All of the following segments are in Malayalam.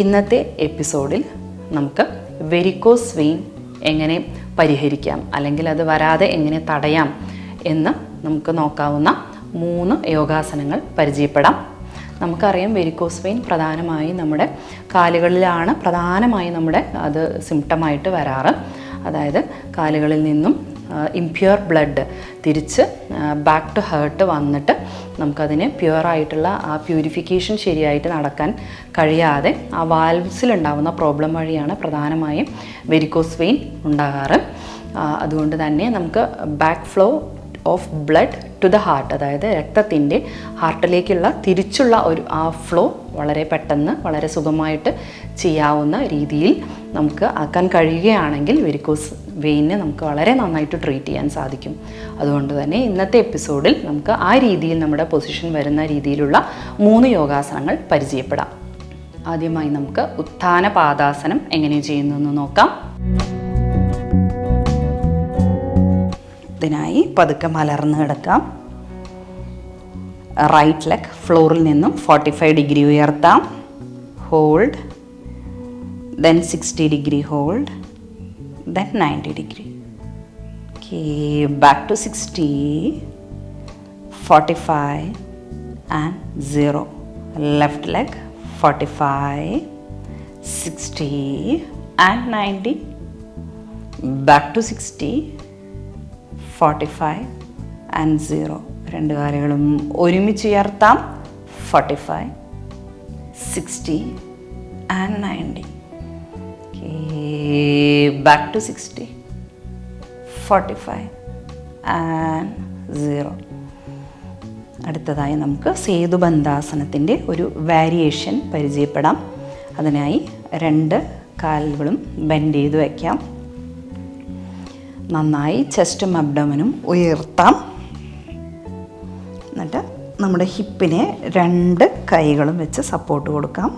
ഇന്നത്തെ എപ്പിസോഡിൽ നമുക്ക് വെരിക്കോസ് വെയിൻ എങ്ങനെ പരിഹരിക്കാം അല്ലെങ്കിൽ അത് വരാതെ എങ്ങനെ തടയാം എന്ന് നമുക്ക് നോക്കാവുന്ന 3 യോഗാസനങ്ങൾ പരിചയപ്പെടാം. നമുക്കറിയാം വെരിക്കോസ് വെയിൻ പ്രധാനമായും നമ്മുടെ കാലുകളിലാണ് നമ്മുടെ അത് സിംറ്റമായിട്ട് വരാറ്. അതായത് കാലുകളിൽ നിന്നും ഇംപ്യൂർ ബ്ലഡ് തിരിച്ച് ബാക്ക് ടു ഹേർട്ട് വന്നിട്ട് നമുക്കതിന് പ്യുവറായിട്ടുള്ള ആ പ്യൂരിഫിക്കേഷൻ ശരിയായിട്ട് നടക്കാൻ കഴിയാതെ ആ വാൽവ്സിലുണ്ടാകുന്ന പ്രോബ്ലം വഴിയാണ് പ്രധാനമായും വെരിക്കോസ് വെയിൻ ഉണ്ടാകാറ്. അതുകൊണ്ട് തന്നെ നമുക്ക് back flow of blood to the heart, അതായത് രക്തത്തിൻ്റെ ഹാർട്ടിലേക്കുള്ള തിരിച്ചുള്ള ആ ഫ്ലോ വളരെ പെട്ടെന്ന് വളരെ സുഖമായിട്ട് ചെയ്യാവുന്ന രീതിയിൽ നമുക്ക് ആക്കാൻ കഴിയുകയാണെങ്കിൽ വെരിക്കോസ് വെയിനെ നമുക്ക് വളരെ നന്നായിട്ട് ട്രീറ്റ് ചെയ്യാൻ സാധിക്കും. അതുകൊണ്ട് തന്നെ ഇന്നത്തെ എപ്പിസോഡിൽ നമുക്ക് ആ രീതിയിൽ നമ്മുടെ പൊസിഷൻ വരുന്ന രീതിയിലുള്ള 3 യോഗാസനങ്ങൾ പരിചയപ്പെടാം. ആദ്യമായി നമുക്ക് ഉത്ഥാന പാദാസനം എങ്ങനെ ചെയ്യുന്നതെന്ന് നോക്കാം. ഇതിനായി പതുക്കെ മലർന്ന് കിടക്കാം. റൈറ്റ് ലെഗ് ഫ്ലോറിൽ നിന്നും 45 ഡിഗ്രി ഉയർത്താം. Hold, then 60 degree hold, then 90 degree. Okay, back to 60, 45 and 0. Left leg 45, 60 and 90. Back to 60, 45 and 0. രണ്ട് കാലുകളും ഒരുമിച്ച് ഉയർത്താം. 45, 60 and 90. Back to 60, 45 and 0. അടുത്തതായി നമുക്ക് സേതുബന്ധാസനത്തിൻ്റെ ഒരു വാരിയേഷൻ പരിചയപ്പെടാം. അതിനായി 2 കാലുകളും ബെൻഡ് ചെയ്ത് വയ്ക്കാം. നന്നായി ചെസ്റ്റും അബ്ഡോമനും ഉയർത്താം. എന്നിട്ട് നമ്മുടെ ഹിപ്പിനെ 2 കൈകളും വെച്ച് സപ്പോർട്ട് കൊടുക്കാം.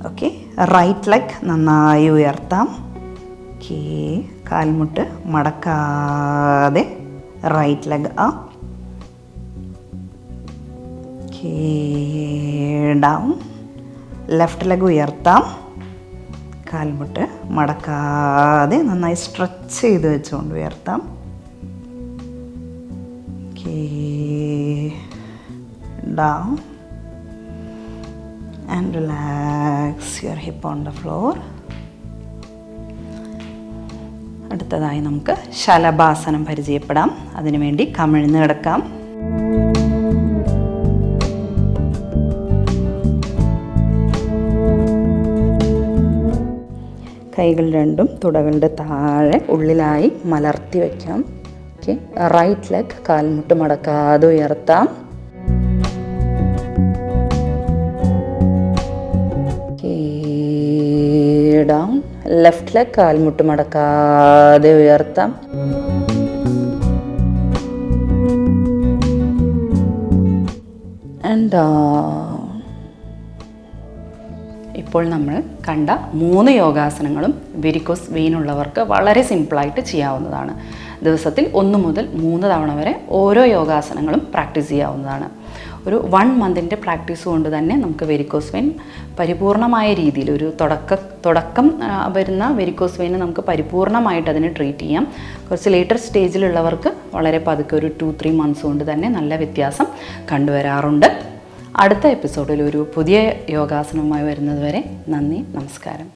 ഓക്കെ, റൈറ്റ് ലെഗ് നന്നായി ഉയർത്താം. ഓക്കെ, കാൽമുട്ട് മടക്കാതെ right leg up. Okay, down. Left leg ഉയർത്താം. കാൽമുട്ട് മടക്കാതെ നന്നായി സ്ട്രെച്ച് ചെയ്ത് വെച്ചുകൊണ്ട് ഉയർത്താം. Okay, down and relax your hip on the floor. അടുത്തതായി നമുക്ക് ശലഭാസനം പരിചയപ്പെടാം. അതിനുവേണ്ടി കമിഴ്ന്ന് കിടക്കാം. കൈകൾ രണ്ടും തുടകളുടെ താഴെ ഉള്ളിലായി മലർത്തി വയ്ക്കാം. ഓക്കെ, റൈറ്റ് ലെഗ് കാൽമുട്ട് മടക്കാതെ ഉയർത്താം. ഡൗൺ. ലെഫ്റ്റ് ലെഗ് കാൽമുട്ട് മടക്കാതെ ഉയർത്താം. And down. ഇപ്പോൾ നമ്മൾ കണ്ട 3 യോഗാസനങ്ങളും വെരിക്കോസ് വെയിൻ ഉള്ളവർക്ക് വളരെ സിമ്പിളായിട്ട് ചെയ്യാവുന്നതാണ്. ദിവസത്തിൽ 1 മുതൽ 3 തവണ വരെ ഓരോ യോഗാസനങ്ങളും പ്രാക്ടീസ് ചെയ്യാവുന്നതാണ്. ഒരു 1 മന്തിൻ്റെ പ്രാക്ടീസ് കൊണ്ട് തന്നെ നമുക്ക് വെരിക്കോസ് വെയിൻ പരിപൂർണമായ രീതിയിൽ ഒരു തുടക്കം വരുന്ന വെരിക്കോസ് വെയിനെ നമുക്ക് പരിപൂർണമായിട്ട് അതിനെ ട്രീറ്റ് ചെയ്യാം. കുറച്ച് ലേറ്റർ സ്റ്റേജിലുള്ളവർക്ക് വളരെ പതുക്കെ ഒരു 2-3 മന്ത്സ് കൊണ്ട് തന്നെ നല്ല വ്യത്യാസം കണ്ടുവരാറുണ്ട്. അടുത്ത എപ്പിസോഡിൽ ഒരു പുതിയ യോഗാസനവുമായി വരുന്നത് വരെ നന്ദി, നമസ്കാരം.